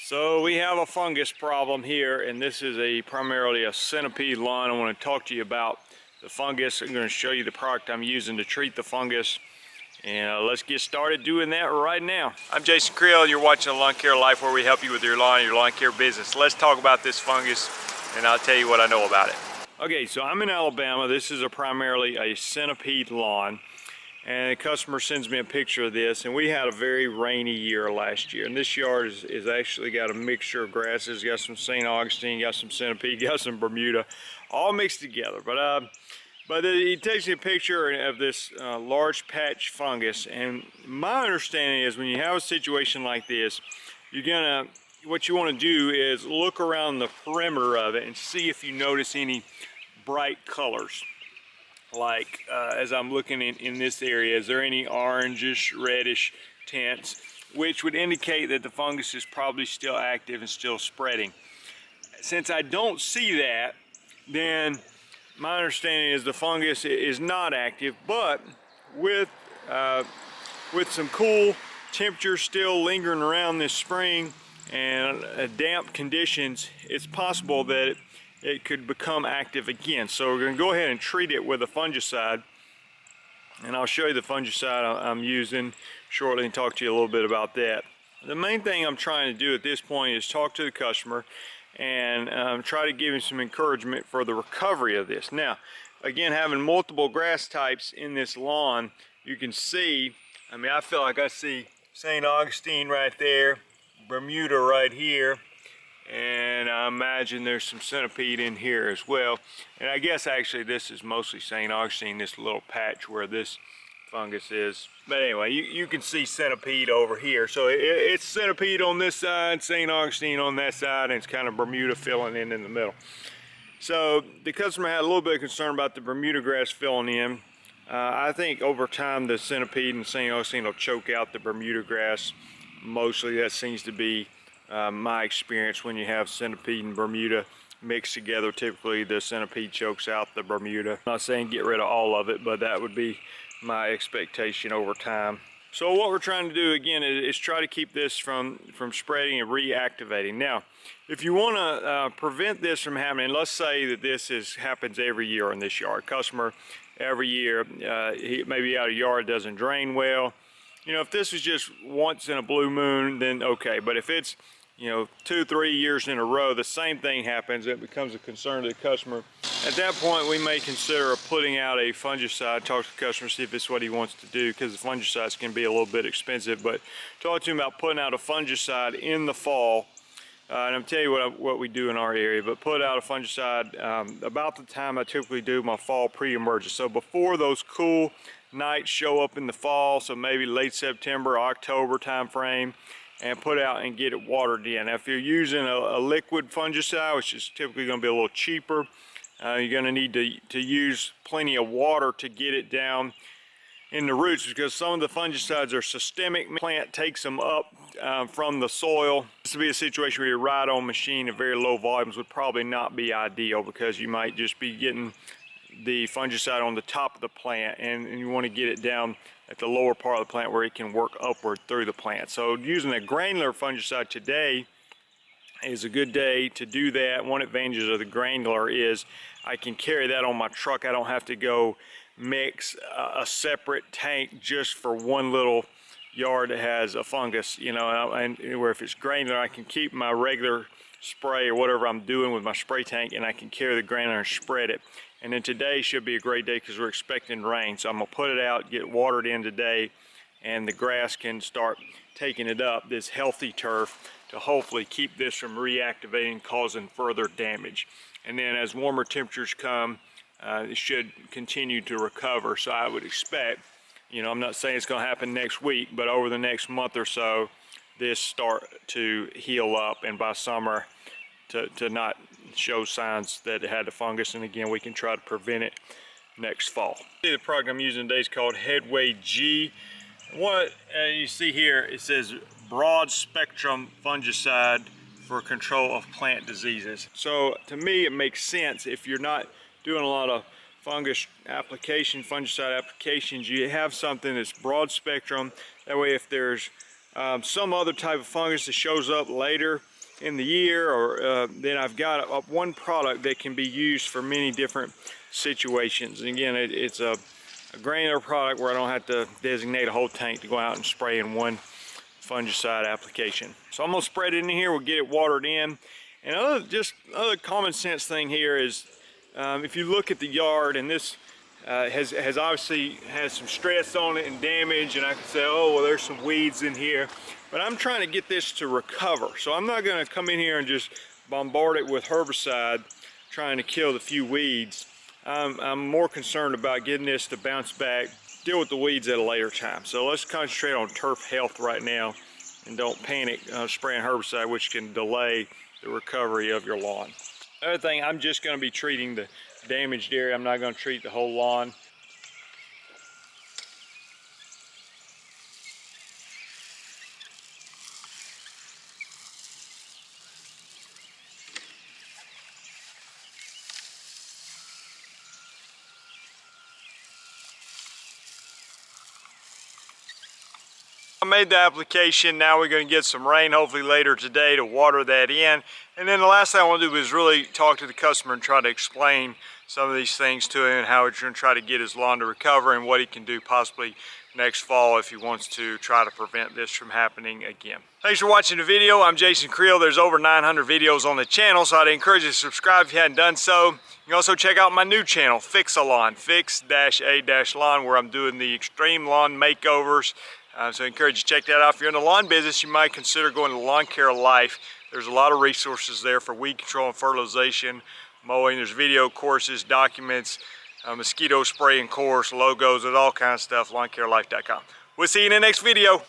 So we have a fungus problem here, and this is primarily a centipede lawn. I want to talk to you about the fungus. I'm going to show you the product I'm using to treat the fungus, and let's get started doing that right now. I'm Jason Creel. You're watching Lawn Care Life, where we help you with your lawn care business. Let's talk about this fungus, and I'll tell you what I know about it. Okay, so I'm in Alabama. This is primarily a centipede lawn. And a customer sends me a picture of this, and we had a very rainy year last year. And this yard is actually got a mixture of grasses. Got some St. Augustine, got some centipede, got some Bermuda, all mixed together. But he takes me a picture of this large patch fungus. And my understanding is when you have a situation like this, what you want to do is look around the perimeter of it and see if you notice any bright colors. Like as I'm looking in this area, is there any orangish, reddish tints, which would indicate that the fungus is probably still active and still spreading. Since I don't see that, then my understanding is the fungus is not active, but with some cool temperatures still lingering around this spring and damp conditions, it's possible that it could become active again. So we're going to go ahead and treat it with a fungicide, and I'll show you the fungicide I'm using shortly and talk to you a little bit about that. The main thing I'm trying to do at this point is talk to the customer and try to give him some encouragement for the recovery of this. Now, again, having multiple grass types in this lawn, you can see, I feel like I see St. Augustine right there, Bermuda right here, and I imagine there's some centipede in here as well. And I guess actually this is mostly St. Augustine, this little patch where this fungus is. But anyway, you can see centipede over here. So it's centipede on this side, St. Augustine on that side, and it's kind of Bermuda filling in the middle. So the customer had a little bit of concern about the Bermuda grass filling in. I think over time the centipede and St. Augustine will choke out the Bermuda grass. Mostly that seems to be my experience. When you have centipede and Bermuda mixed together, typically the centipede chokes out the Bermuda. I'm not saying get rid of all of it, but that would be my expectation over time. So what we're trying to do again is try to keep this from spreading and reactivating. Now, if you want to prevent this from happening, let's say that this happens every year in this yard. Customer every year, he maybe out of yard doesn't drain well. You know, if this is just once in a blue moon, then okay. But if it's 2-3 years in a row, the same thing happens, it becomes a concern to the customer. At that point, we may consider putting out a fungicide, talk to the customer, see if it's what he wants to do, because the fungicides can be a little bit expensive. But talk to him about putting out a fungicide in the fall. And I'm telling you what we do in our area, but put out a fungicide about the time I typically do my fall pre-emergence. So before those cool nights show up in the fall, so maybe late September, October time frame, and put out and get it watered in. Now, if you're using a liquid fungicide, which is typically going to be a little cheaper, you're going to need to use plenty of water to get it down in the roots, because some of the fungicides are systemic. The plant takes them up from the soil. This would be a situation where your ride-on machine at very low volumes would probably not be ideal, because you might just be getting the fungicide on the top of the plant, and you want to get it down at the lower part of the plant where it can work upward through the plant. So using a granular fungicide today is a good day to do that. One advantage of the granular is I can carry that on my truck. I don't have to go mix a separate tank just for one little yard that has a fungus, and where if it's granular, I can keep my regular spray or whatever I'm doing with my spray tank, and I can carry the granular and spread it. And then today should be a great day because we're expecting rain. So I'm gonna put it out, get watered in today, and the grass can start taking it up, this healthy turf, to hopefully keep this from reactivating, causing further damage. And then as warmer temperatures come, it should continue to recover. So I would expect, I'm not saying it's gonna happen next week, but over the next month or so, this start to heal up, and by summer to not show signs that it had the fungus. And again, we can try to prevent it next fall. The product I'm using today is called Headway G. What you see here, it says broad spectrum fungicide for control of plant diseases. So to me, it makes sense if you're not doing a lot of fungicide applications, you have something that's broad spectrum. That way, if there's some other type of fungus that shows up later in the year, or then I've got one product that can be used for many different situations. And again, it's a granular product where I don't have to designate a whole tank to go out and spray in one fungicide application. So I'm gonna spread it in here, we'll get it watered in. And other common sense thing here is, if you look at the yard, and this has obviously has some stress on it and damage, and I can say, oh, well, there's some weeds in here. But I'm trying to get this to recover. So I'm not gonna come in here and just bombard it with herbicide, trying to kill the few weeds. I'm more concerned about getting this to bounce back, deal with the weeds at a later time. So let's concentrate on turf health right now, and don't panic spraying herbicide, which can delay the recovery of your lawn. Other thing, I'm just going to be treating the damaged area. I'm not going to treat the whole lawn. I made the application. Now we're going to get some rain hopefully later today to water that in. And then the last thing I want to do is really talk to the customer and try to explain some of these things to him, and how he's going to try to get his lawn to recover, and what he can do possibly next fall if he wants to try to prevent this from happening again. Thanks for watching the video. I'm Jason Creel. There's over 900 videos on the channel, so I'd encourage you to subscribe if you hadn't done so. You can also check out my new channel, Fix-A-Lawn, Fix-A-Lawn, where I'm doing the extreme lawn makeovers. So I encourage you to check that out. If you're in the lawn business, you might consider going to Lawn Care Life. There's a lot of resources there for weed control and fertilization, mowing. There's video courses, documents, mosquito spray and course, logos, and all kinds of stuff. LawnCareLife.com. We'll see you in the next video.